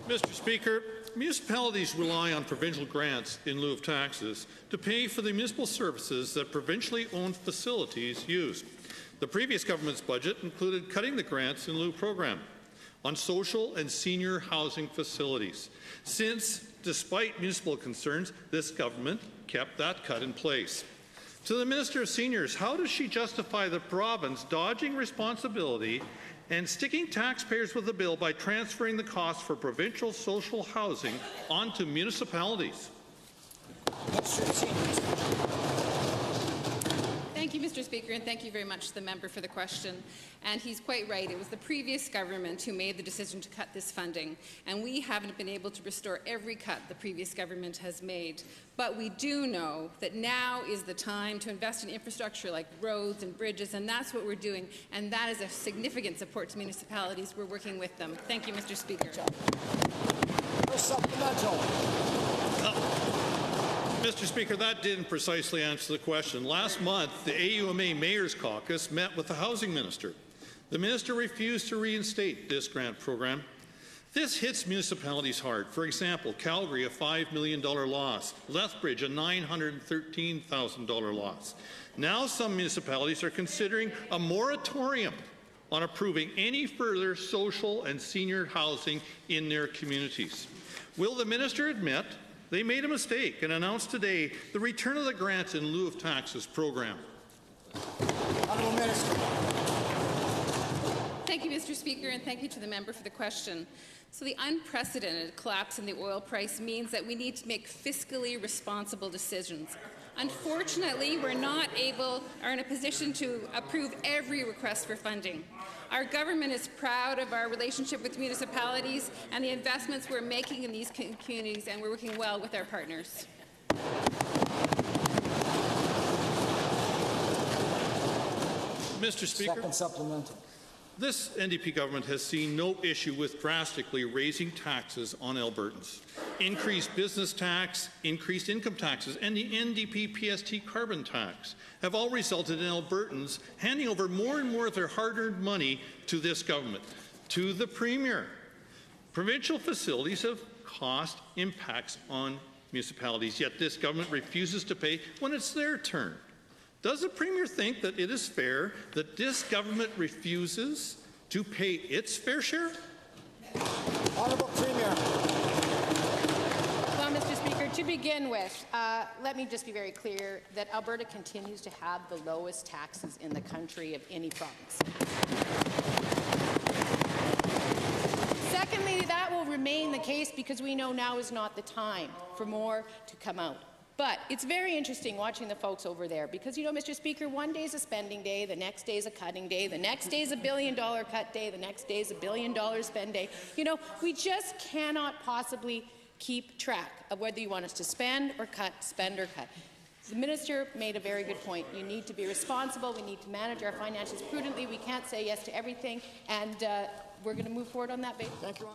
Mr. Speaker, municipalities rely on provincial grants in lieu of taxes to pay for the municipal services that provincially owned facilities use. The previous government's budget included cutting the grants in lieu program on social and senior housing facilities, since, despite municipal concerns, this government kept that cut in place. To the Minister of Seniors, how does she justify the province dodging responsibility and sticking taxpayers with the bill by transferring the cost for provincial social housing onto municipalities? Thank you, Mr. Speaker, and thank you very much to the member for the question. And he's quite right. It was the previous government who made the decision to cut this funding, and we haven't been able to restore every cut the previous government has made. But we do know that now is the time to invest in infrastructure like roads and bridges, and that's what we're doing, and that is a significant support to municipalities. We're working with them. Thank you, Mr. Speaker. Mr. Speaker, that didn't precisely answer the question. Last month, the AUMA Mayor's Caucus met with the Housing Minister. The Minister refused to reinstate this grant program. This hits municipalities hard. For example, Calgary, a $5 million loss. Lethbridge, a $913,000 loss. Now some municipalities are considering a moratorium on approving any further social and senior housing in their communities. Will the Minister admit they made a mistake and announced today the return of the grants in lieu of taxes program? Honourable Minister. Thank you, Mr. Speaker, and thank you to the member for the question. So the unprecedented collapse in the oil price means that we need to make fiscally responsible decisions. Unfortunately, we're not are in a position to approve every request for funding. Our government is proud of our relationship with municipalities and the investments we're making in these communities, and we're working well with our partners. Mr. Speaker, second supplemental. This NDP government has seen no issue with drastically raising taxes on Albertans. Increased business tax, increased income taxes, and the NDP PST carbon tax have all resulted in Albertans handing over more and more of their hard-earned money to this government, to the Premier. Provincial facilities have cost impacts on municipalities, yet this government refuses to pay when it's their turn. Does the Premier think that it is fair that this government refuses to pay its fair share? Honourable Premier. Well, Mr. Speaker, to begin with, let me just be very clear that Alberta continues to have the lowest taxes in the country of any province. Secondly, that will remain the case because we know now is not the time for more to come out. But it's very interesting watching the folks over there because, you know, Mr. Speaker, one day is a spending day, the next day is a cutting day, the next day is a $1 billion cut day, the next day is a $1 billion spend day. You know, we just cannot possibly keep track of whether you want us to spend or cut, spend or cut. The Minister made a very good point. You need to be responsible. We need to manage our finances prudently. We can't say yes to everything, and we're going to move forward on that basis. Thank you.